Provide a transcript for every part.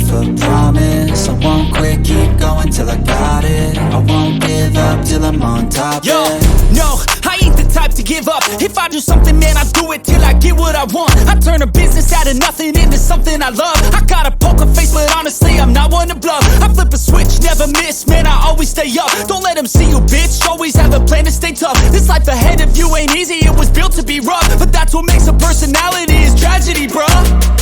a promise. I won't quit, keep going till I got it. I won't give up till I'm on top. Yo, no, I ain't the type to give up. If I do something, man, I do it till I get what I want. I turn a business out of nothing into something I love. I got a poker face, but honestly, I'm not one to bluff. I flip a switch, never miss, man, I always stay up. Don't let them see you, bitch, always have a plan to stay tough. This life ahead of you ain't easy, it was built to be rough. But that's what makes a personality, is tragedy, bruh.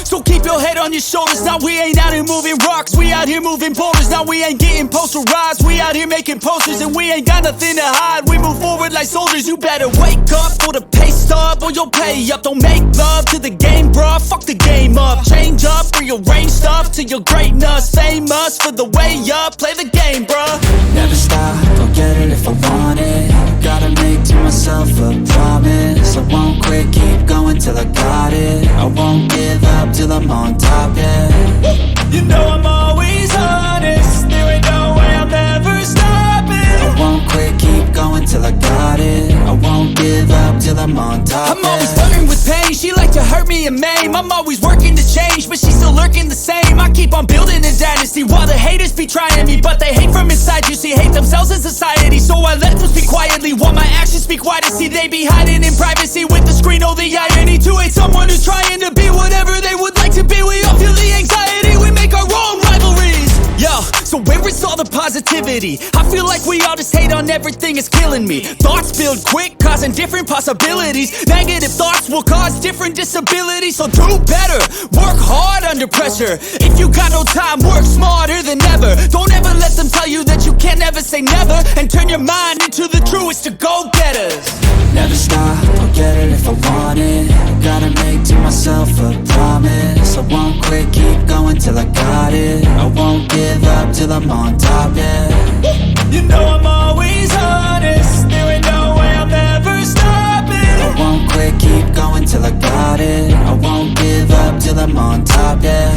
So keep your head on your shoulders. Now we ain't out here moving rocks, we out here moving boulders. Now we ain't getting posterized, we out here making posters. And we ain't got nothing to hide, we move forward like soldiers. You better wake up for the pay stub, or you'll pay up. Don't make love to the game, bruh, fuck the game up. Change up, rearrange stuff to your greatness. Famous for the way up, play the game, bruh. Never stop, I'll get it if I want it. Gotta make to myself a promise. I won't quit, keep going till I got it. I won't give up till I'm on top, yeah. You know I'm always honest, there ain't no way I'm ever stopping. I won't quit, keep going till I got it. I won't give up till I'm on top, I'm always flirting with pain, she like to hurt me and maim. I'm always working to change, but she's still lurking the same. I keep on building a dynasty while the haters be trying me. But they hate from inside, you see, hate themselves in society. So I let them speak quietly while my actions speak wider. See, they be hiding in privacy with the screen, oh the irony. To hate someone who's trying to be whatever they would like to be. We all feel the anxiety, we make our own rivalries. Yo, so where is all the positivity? I feel like we all just hate on everything, it's killing me. Thoughts build quick, causing different possibilities. Negative thoughts will cause different disabilities. So do better, work hard under pressure. If you got no time, work smarter than ever. Don't ever let them tell you that you can't never say never. And turn your mind into the truest of go-getters. Never stop, I'll get it if I want it. Gotta make to myself a promise. I won't quit, keep going till I got it. I won't give up till I'm on top, yeah. You know I'm always honest, there ain't no way I'm ever stopping. I won't quit, keep going till I got it. I won't give up till I'm on top, yeah.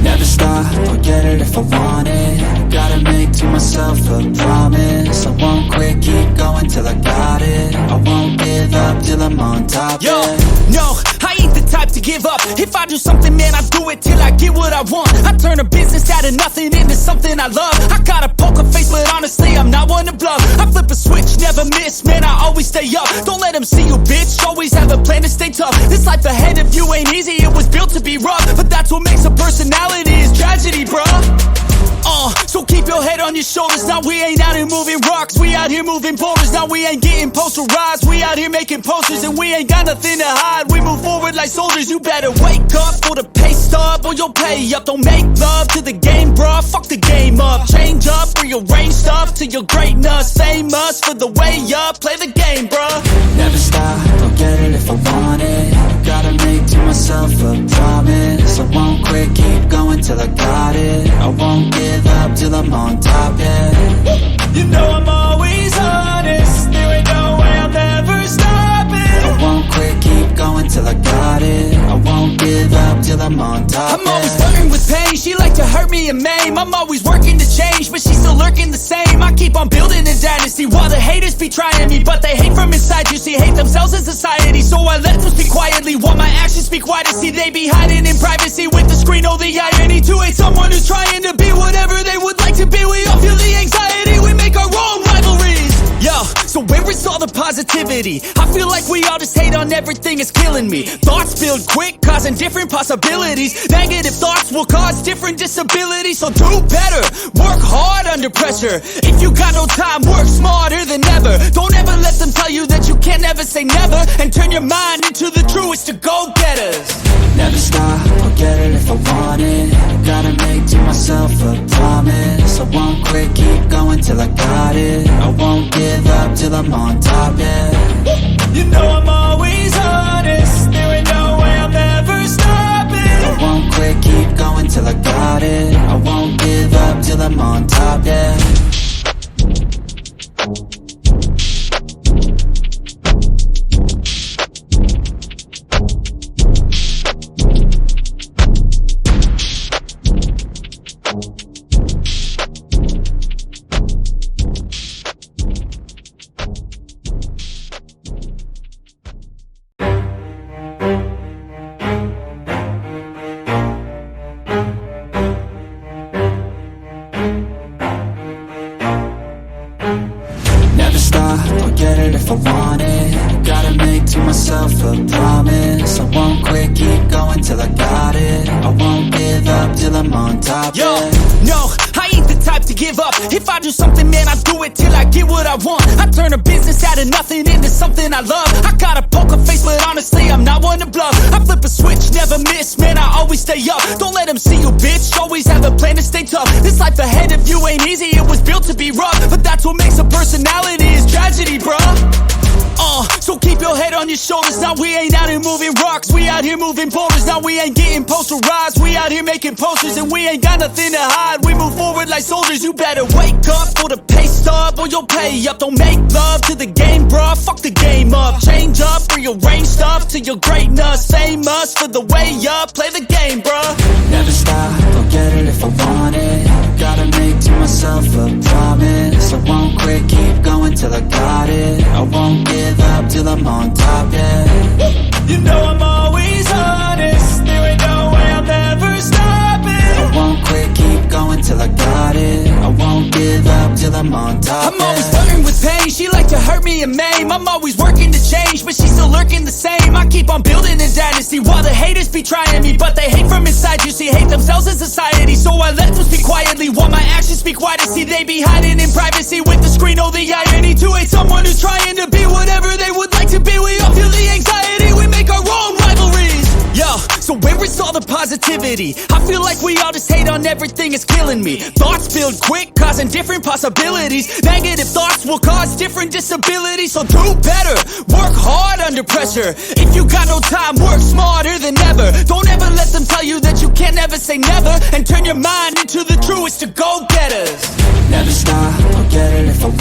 Never stop, I'll get it if I want it. Gotta make to myself a promise. I won't quit, keep going till I got it. I won't give up till I'm on top, Yo, yeah. no, I ain't the type to give up. If I do something, man, I do it till I get what I want. I turn a business out of nothing into something I love. I got a poker face, but honestly, I'm not one to bluff. I flip a switch, never miss, man, I always stay up. Don't let them see you, bitch, always have a plan to stay tough. This life ahead of you ain't easy, it was built to be rough. But that's what makes a personality, is tragedy, bruh. So keep your head on your shoulders. Now we ain't out here moving rocks, we out here moving boulders. Now we ain't getting posterized, we out here making posters. And we ain't got nothing to hide, we move forward like soldiers. You better wake up for the pay stub, or you'll pay up. Don't make love to the game, bruh, fuck the game up. Change up, rearrange stuff to your greatness. Famous for the way up, play the game, bruh. Never stop, I'll get it if I want it. Gotta make to myself a promise. I won't quit, keep going till I got it. I won't give up till I'm on top, yeah. You know I'm always honest, there ain't no way I'm ever stopping. I won't quit, keep going till I got it. I won't give up till I'm on top, I'm always flirting with pain, she like to hurt me and maim. I'm always working to change, but she's still lurking the same. I keep on building a dynasty while the haters be trying me. But they hate from inside, you see, hate themselves in society. So I let them speak quietly while my actions speak wider. See, they be hiding in privacy with the screen, oh the irony. To hate someone who's trying to be whatever they would like to be. We all feel the anxiety, we make our own rivalries. Yo, so where is all the positivity? I feel like we all just hate on everything, it's killing me. Thoughts build quick, causing different possibilities. Negative thoughts will cause different disabilities. So do better, work hard under pressure. If you got no time, work smarter than ever. Don't ever let them tell you that you can't never say never. And turn your mind into the truest of go-getters. Never stop, I'll get it if I want it. Gotta make to myself a promise. I won't quit, keep going till I got it. I won't give up till I'm on top, yeah. You know I'm always honest, there ain't no way I'm ever stopping. I give up till I'm on top, Yo, yeah. no, I ain't the type to give up. If I do something, man, I do it till I get what I want. I turn a business out of nothing into something I love. I got a poker face, but honestly, I'm not one to bluff. I flip a switch, never miss, man, I always stay up. Don't let them see you, bitch, always have a plan to stay tough. This life ahead of you ain't easy, it was built to be rough. But that's what makes a personality, is tragedy, bruh. So keep your head on your shoulders. Now we ain't out here moving rocks, we out here moving boulders. Now we ain't getting posterized, we out here making posters. And we ain't got nothing to hide, we move forward like soldiers. You better wake up for the pay stub, or you'll pay up. Don't make love to the game, bruh, fuck the game up. Change up, rearrange stuff to your greatness. Famous for the way up, play the game, bruh. Never stop, I'll get it if I want it. Gotta make to myself a promise. I won't quit, keep going till I got it. I won't give up till I'm on top, yeah. You know I'm always honest, there ain't no way I'm ever stopping. I won't quit, keep going till I got it. I won't give up till I'm on top, I'm always flirting with pain, she like to hurt me and maim. I'm always working to change, but she's still lurking the same. I keep on building a dynasty while the haters be trying me. But they hate from inside, you see, hate themselves in society. So I let them speak quietly while my actions speak wider. See, they be hiding in privacy with the screen, oh the irony. To hate someone who's trying to be whatever they would like to be. We all feel the anxiety, we make our own rivalries. Yo, so where is all the positivity? I feel like we all just hate on everything, it's killing me. Thoughts build quick, causing different possibilities. Negative thoughts will cause different disabilities. So do better, work hard under pressure. If you got no time, work smarter than ever. Don't ever let them tell you that you can't never say never. And turn your mind into the truest to go-getters. Never stop, I'll get it if I want